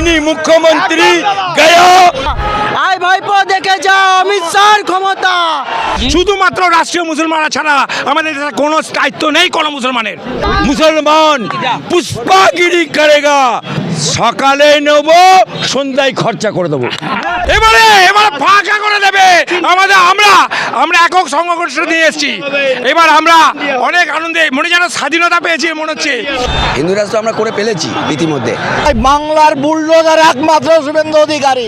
ডাইনি মুখ্যমন্ত্রী গয়া। আয় ভাইপো দেখে যাও অমিত শাহর ক্ষমতা। শুধুমাত্র রাষ্ট্রীয় মুসলমানরা ছাড়া আমাদের দেশে কোনো দায়িত্ব নেই কোনো মুসলমানের। মুসলমান পুষ্পাগিরি করেগা, সকালে নেব সন্ধ্যায় খরচা করে দেবো। এবারে ফাঁকা করে দেবে আমাদের। আমরা একক সংঘর্ষ নিয়ে এসেছি। এবার আমরা অনেক আনন্দে মনে যেন স্বাধীনতা পেয়েছি মনে হচ্ছে। হিন্দু রাষ্ট্র আমরা করে ফেলেছি ইতিমধ্যে। বাংলার বুলডোজার একমাত্র শুভেন্দু অধিকারী।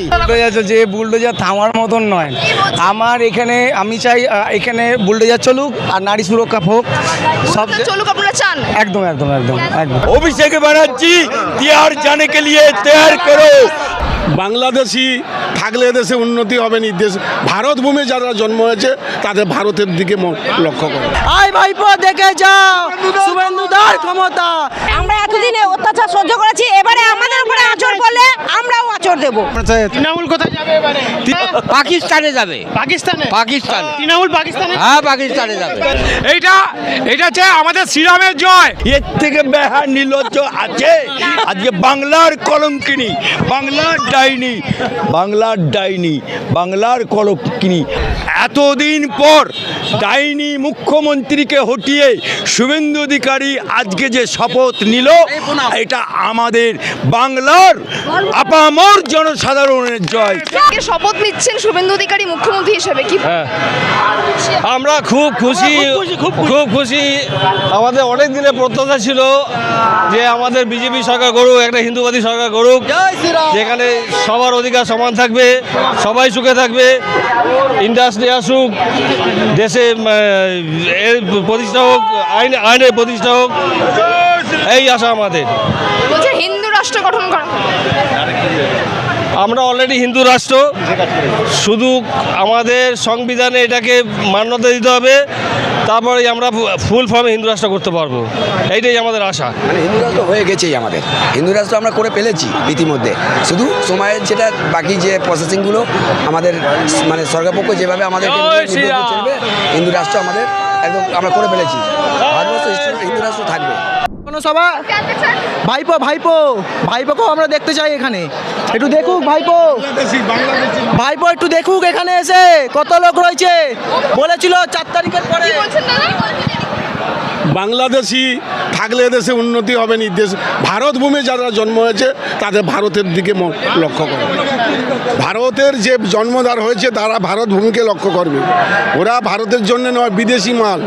যে বুলডোজার থামার মতন নয়। আমি চাই এখানে বুলডোজার চলুক আর নারী সুরক্ষা হোক, সব চলুক। আপনারা চান? একদম একদম একদম একদম। অভিষেক ব্যানার্জি তিহার জানে কে লিয়ে তৈয়ার করো। বাংলাদেশি থাকলে দেশে উন্নতি হবে নি। দেশ ভারত ভূমি যারা জন্ম হয়েছে তাদের ভারতের দিকে লক্ষ্য করে। আয় ভাইপো দেখে যাও শুভেন্দুদার ক্ষমতা। আমরা এতদিনে অত্যাচার সহ্য করেছি, এবারে আমাদের উপরে আঁচড় পড়লে আমরাও আঁচড় দেবো। তৃণমূল কোথায় যাবে এবারে? পাকিস্তানে যাবে। পাকিস্তানে? পাকিস্তান। তৃণমূল পাকিস্তানে? হ্যাঁ, পাকিস্তানে যাবে। এটা হচ্ছে আমাদের শ্রীরামের জয়। এর থেকে বেহা নির্লজ্জ আছে আজকে বাংলার কলঙ্কিনী, বাংলার ডাইনি, বাংলার কলঙ্কিনী। এতদিন পর ডাইনি মুখ্যমন্ত্রীকে হটিয়ে শুভেন্দু অধিকারী আজকে যে শপথ নিল, এটা আমাদের বাংলার আপামর জনসাধারণের জয়। শপথ নিচ্ছেন শুভেন্দু অধিকারী মুখ্যমন্ত্রী হিসেবে, কি আমরা খুব খুশি। আমাদের অনেক দিনের প্রত্যাশা ছিল যে আমাদের বিজেপি সরকার গড়ুক, একটা হিন্দুবাদী সরকার গড়ুক, যেখানে সবার অধিকার সমান থাকবে, সবাই সুখে থাকবে, ইন্ডাস্ট্রি আসুক, দেশে এর প্রতিষ্ঠা হোক, আইনের প্রতিষ্ঠা হোক, এই আশা আমাদের। বলছে হিন্দু রাষ্ট্র গঠন করা। আমরা অলরেডি হিন্দু রাষ্ট্র, শুধু আমাদের সংবিধানে এটাকে মান্যতা দিতে হবে, তারপরে আমরা ফুল ফর্মে হিন্দু রাষ্ট্র করতে পারবো, এইটাই আমাদের আশা। মানে হিন্দু রাষ্ট্র হয়ে গেছেই আমাদের। হিন্দু রাষ্ট্র আমরা করে ফেলেছি ইতিমধ্যে। শুধু সময়ের যেটা বাকি যে প্রসেসিংগুলো আমাদের মানে সরকার পক্ষ যেভাবে আমাদের চলবে, হিন্দু রাষ্ট্র আমাদের একদম আমরা করে ফেলেছি। ভারতবর্ষ হিন্দু রাষ্ট্র থাকবে। সভা ভাইপোকেও আমরা দেখতে চাই এখানে। একটু দেখুক ভাইপো একটু দেখুক এখানে এসে কত লোক রয়েছে। বলেছিল 4 তারিখের পরে। বাংলাদেশি থাকলে দেশে উন্নতি হবে নি। দেশ ভারত ভূমি যারা জন্ম হয়েছে তাদের ভারতের দিকে লক্ষ্য করে। ভারতের যে জন্মদার হয়েছে তারা ভারত ভূমিকে লক্ষ্য করবে। ওরা ভারতের জন্য নয়, বিদেশি মাল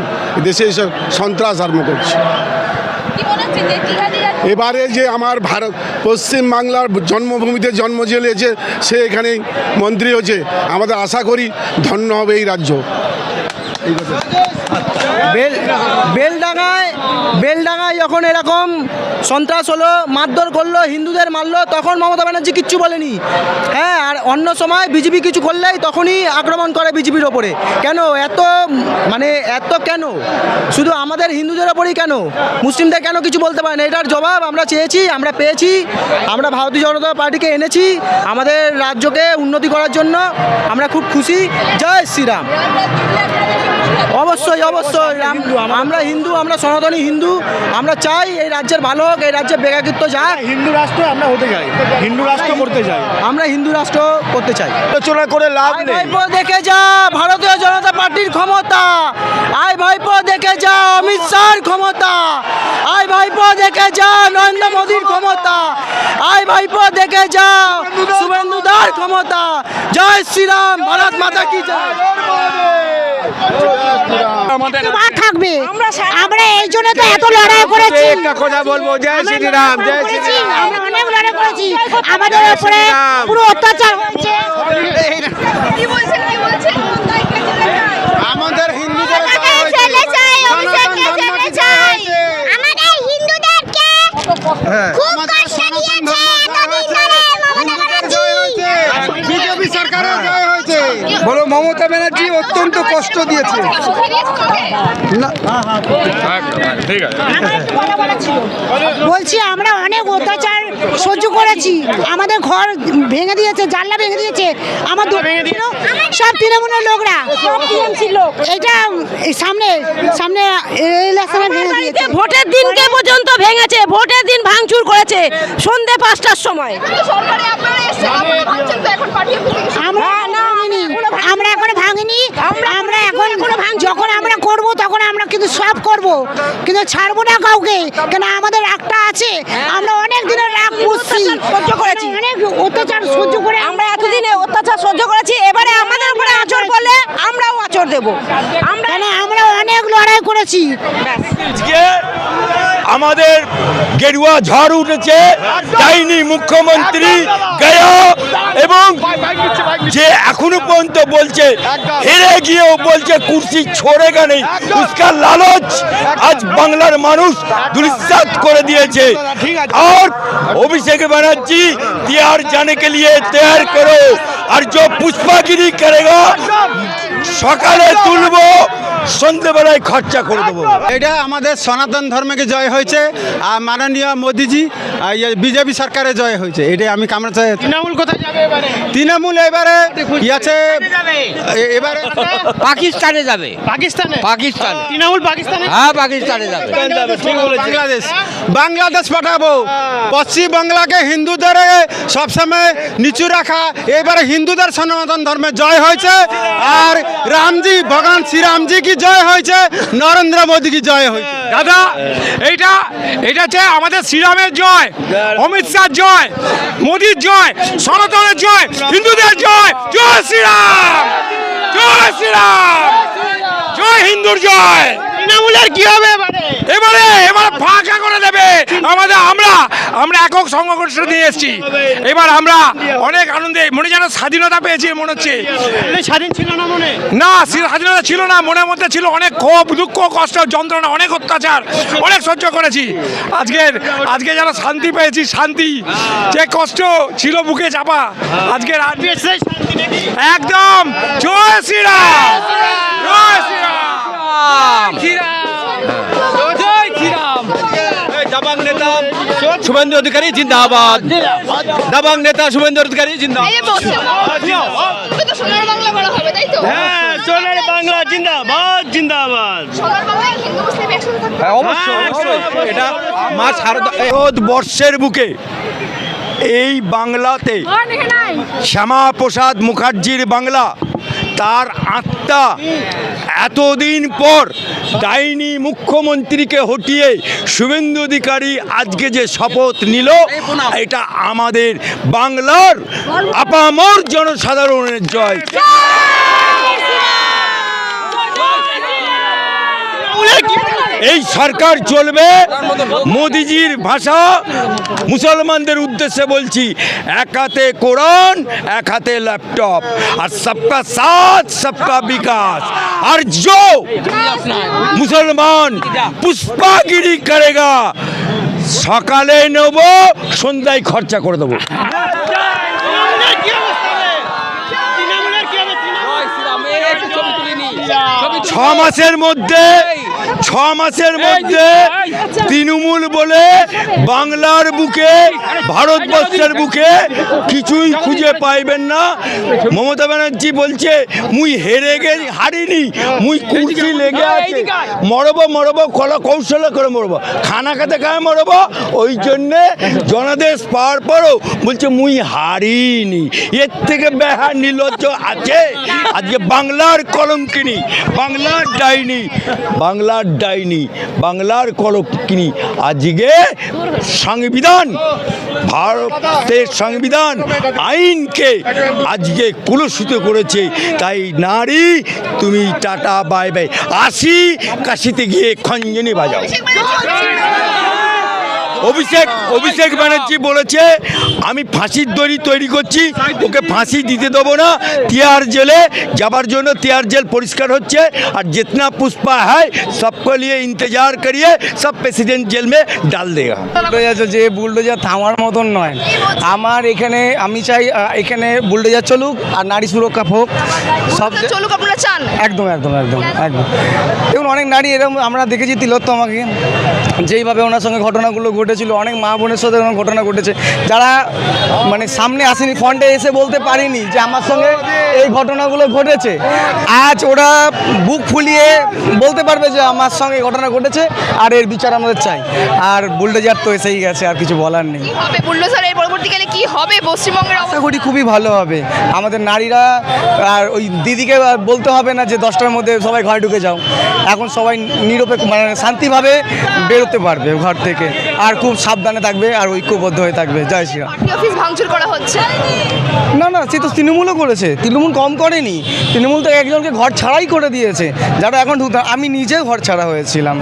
দেশে এসে সন্ত্রাস আরম্ভ করছে। এবারে যে আমার ভারত পশ্চিম বাংলার জন্মভূমিতে জন্ম জেলেছে, সে এখানে মন্ত্রী হয়েছে। আমাদের আশা করি ধন্য হবে এই রাজ্য। বেলডাঙায় যখন এরকম সন্ত্রাস হলো, মারধর করলো, হিন্দুদের মারলো, তখন মমতা ব্যানার্জি কিচ্ছু বলেনি। হ্যাঁ, আর অন্য সময় বিজেপি কিছু করলেই তখনই আক্রমণ করে বিজেপির ওপরে। কেন এত কেন শুধু আমাদের হিন্দুদের ওপরেই কেন? মুসলিমদের কেন কিছু বলতে পারে না? এটার জবাব আমরা চেয়েছি, আমরা পেয়েছি। আমরা ভারতীয় জনতা পার্টিকে এনেছি আমাদের রাজ্যকে উন্নতি করার জন্য। আমরা খুব খুশি। জয় শ্রীরাম। অবশ্যই আমরা হিন্দু, আমরা সনাতনী হিন্দু। আমরা চাই এই রাজ্যের ভালো হোক, এই রাজ্যে বেকারত্ব যাক। হিন্দু রাষ্ট্র আমরা হতে চাই, হিন্দু রাষ্ট্র করতে চাই। আমরা হিন্দু রাষ্ট্র করতে চাই। আলোচনা করে লাভ নেই। ভাইপো দেখে যা ভারতীয় জনতা পার্টির ক্ষমতা। আয় ভাইপো দেখে যা অমিত শাহর ক্ষমতা। আয় ভাইপো দেখে যা নরেন্দ্র মোদীর ক্ষমতা। আয় ভাইপো দেখে যা শুভেন্দুদার ক্ষমতা। জয় শ্রীরাম। ভারত মাতা কি জয়। থাকবে। আমরা এই জন্য তো এত লড়াই করেছি। একটা কথা বলবো, জয় শ্রীরাম, জয় শ্রীরাম। আমরা অনেক লড়াই করেছি, আমাদের উপরে পুরো অত্যাচার হয়েছে। কি বলছেন? আমাদের হিন্দুদের ছেলে চাই, অভিষেককে ছেলে চাই। আমাদের হিন্দুদেরকে খুব কষ্ট দিয়েছে এতদিন ধরে মমতা ব্যানার্জি। বিজেপি সরকারের জয় হয়েছে। বলো, মমতা ব্যানার্জি অত্যন্ত কষ্ট দিয়েছে। বলছি আমরা অনেক অত্যাচার সহ্য করে করেছি, আমাদের ঘর ভেঙে দিয়েছে, জানলা ভেঙে দিয়েছে, আমার সব তৃণমূলের লোকরা, এটা সামনে সামনে ইলেকশনে ভেঙে দিয়েছে। ভোটের দিনকে পর্যন্ত ভেঙেছে, ভোটের দিন ভাঙচুর করেছে সন্ধে 5টার সময়। আমরা এখন ভাঙিনি, আমরা এখন যখন আমরা করব তখন আমরা কিন্তু সব করব, কিন্তু ছাড়বো না কাউকে, কেন আমাদের রাগটা আছে, আমরা অনেক দিনের রাগ পুষছি, সহ্য করেছি, অনেক অত্যাচার সহ্য করে আমরা এতদিনে অত্যাচার সহ্য করেছি, এবারে আমাদের উপরে আচর করলে আমরাও আচর দেবো। আমরা অনেক লড়াই করেছি। আজকে আমাদের গেরুয়া ঝড় উঠেছে, যায়নি মুখ্যমন্ত্রী গয়া, এবং যে এখনো পর্যন্ত বলছে হেরে গিয়েও বলছে কুর্সি छोड़ेगा नहीं, उसका लालच आज बांग्लार मानुष दुलिस्सात করে দিয়েছে। और अभिषेक बनर्जी तिहाड़ जाने के लिए तैयार करो, और जो पुष्पागिरी करेगा সকালে তুলবো, সন্ধ্যেবেলায় খরচা করে দেবো। এটা আমাদের সনাতন ধর্মকে জয় হয়েছে, আর মাননীয় মোদিজি বিজেপি সরকারের জয় হয়েছে, এটাই আমি কামনা চাই। তৃণমূল কোথায় যাবে এবারে? তৃণমূল এবারে আছে এবারে পাকিস্তানে যাবে। পাকিস্তান তৃণমূল পাকিস্তানে, হ্যাঁ পাকিস্তানে যাবে। বাংলাদেশ বাংলাদেশ পাঠাবো। পশ্চিম বাংলাকে হিন্দুদের সবসময় নিচু রাখা, এবারে হিন্দুদের সনাতন ধর্মে জয় হয়েছে, আর রামজি ভগবান শ্রীরামজি কি জয় হয়েছে, নরেন্দ্র মোদী কি জয় হয়েছে। দাদা এটা হচ্ছে আমাদের শ্রীরামের জয়, অমিত শাহ জয়, মোদীর জয়, সনাতনের জয়, হিন্দুদের জয়। জয় শ্রীরাম, জয় শ্রীরাম, জয় হিন্দুর জয়। তৃণমূলের কি হবে এবারে? এবারে ফাঁকা করে দেবে আমাদের। আমরা একক সংগঠন দিয়ে এসেছি, এবার আমরা অনেক আনন্দে, মনে যেন স্বাধীনতা পেয়েছি মনে হচ্ছে। স্বাধীন ছিল না মনে? না, স্বাধীনতা ছিল না, মনের মধ্যে ছিল অনেক ক্ষোভ, দুঃখ, কষ্ট, যন্ত্রণা, অনেক অত্যাচার, অনেক সহ্য করেছি। আজকে যারা শান্তি পেয়েছি, শান্তি, যে কষ্ট ছিল বুকে চাপা, আজকের একদম জয় শ্রীরাম, জয় শ্রীরাম, জয় শ্রীরাম। দাবাং নেতা শুভেন্দু অধিকারী জিন্দাবাদ, দাবাং নেতা শুভেন্দু অধিকারী জিন্দাবাদ। সোনার বাংলা বলা হবে, তাই তো? হ্যাঁ, সোনার বাংলা জিন্দাবাদ, জিন্দাবাদ। সোনার বাংলায় হিন্দু মুসলিম একসাথে থাকবে। অবশ্যই এটা মা শারদা ভারতবর্ষের বুকে এই বাংলাতে শ্যামা প্রসাদ মুখার্জির বাংলা, তার আত্মা এতদিন পর ডাইনি মুখ্যমন্ত্রীকে হটিয়ে শুভেন্দু অধিকারী আজকে যে শপথ নিল, এটা আমাদের বাংলার আপামর জনসাধারণের জয়। এই সরকার চলবে মোদিজির ভাষা, মুসলমানদের উদ্দেশ্যে বলছি, এক হাতে কোরআন, এক হাতে ল্যাপটপ, আর সবকা সাথ সবকা বিকাশ। আর जो মুসলমান পুষ্পাগিরি করেগা, সকালে নেব, সন্ধ্যায় খরচা করে দেবো। 6 মাসের মধ্যে তৃণমূল বলে বাংলার বুকে, ভারতবর্ষের বুকে কিছুই খুঁজে পাইবেন না। মমতা ব্যানার্জি বলছে মুই হারিনি, মুই কুর্সি লেগে আছে, মরবো কৌশল করে মরবো, খানা খেতে খায় মরবো। ওই জন্যে জনাদেশ পাওয়ার পরও বলছে মুই হারিনি। এর থেকে বেহা নির্লজ্জ আছে? আজকে বাংলার কলঙ্কিনী, বাংলার ডাইনি, বাংলার কলঙ্কিনী আজকে সংবিধান, ভারতের সংবিধান আইনকে আজকে কুলুষিত করেছে। তাই নারী তুমি টাটা বাই বাই, আসি কাশিতে গিয়ে খঞ্জনি বাজাও। অভিষেক ব্যানার্জি বলেছে আমি ফাঁসির দড়ি তৈরি করছি, ওকে ফাঁসি দিতে দেবো না। तिहाड़ जेले যাবার জন্য तिहाड़ जेल পরিষ্কার হচ্ছে, আর जितना पुष्पा है सबको लिए इंतजार करिए, सब प्रेसिडेंट जेल में डाल देगा। যে বুলডোজার থামার মতন নয়। আমার এখানে আমি চাই এখানে বুলডোজার চলুক, আর নারী সুরক্ষা হোক, সব চলুক, আপনারা চান? একদম দেখুন অনেক নারী এরকম আমরা দেখেছি, তিলোত্তমাকে যেইভাবে ওনার সঙ্গে ঘটনাগুলো ঘটে ঘটেছিল, অনেক মা বোনের সাথে এরকম ঘটনা ঘটেছে, যারা মানে সামনে আসেনি, ফ্রন্টে এসে বলতে পারেনি যে আমার সঙ্গে এই ঘটনাগুলো ঘটেছে। আজ ওরা বুক ফুলিয়ে বলতে পারবে যে আমার সঙ্গে ঘটনা ঘটেছে আর এর বিচার আমাদের চাই। আর বুলডোজার তো এসেই গেছে, আর কিছু বলার নেই। হবে বুলডোজার এর পরবর্তীকালে কি হবে পশ্চিমবঙ্গের আশা করি খুবই ভালো হবে। আমাদের নারীরা আর ওই দিদিকে বলতে হবে না যে 10টার মধ্যে সবাই ঘরে ঢুকে যাও, এখন সবাই নিরপেক্ষ মানে শান্তিভাবে বেরোতে পারবে ঘর থেকে, আর খুব সাবধানে থাকবে আর ঐক্যবদ্ধ হয়ে থাকবে। জয় শ্রীরাম। পার্টি অফিস ভাঙচুর করা হচ্ছে। না না, সে তো তৃণমূলও করেছে, তৃণমূল কম করেনি, তৃণমূল তো একজনকে ঘর ছাড়াই করে দিয়েছে, যারা এখন ঢুকতাম, আমি নিজেও ঘর ছাড়া হয়েছিলাম।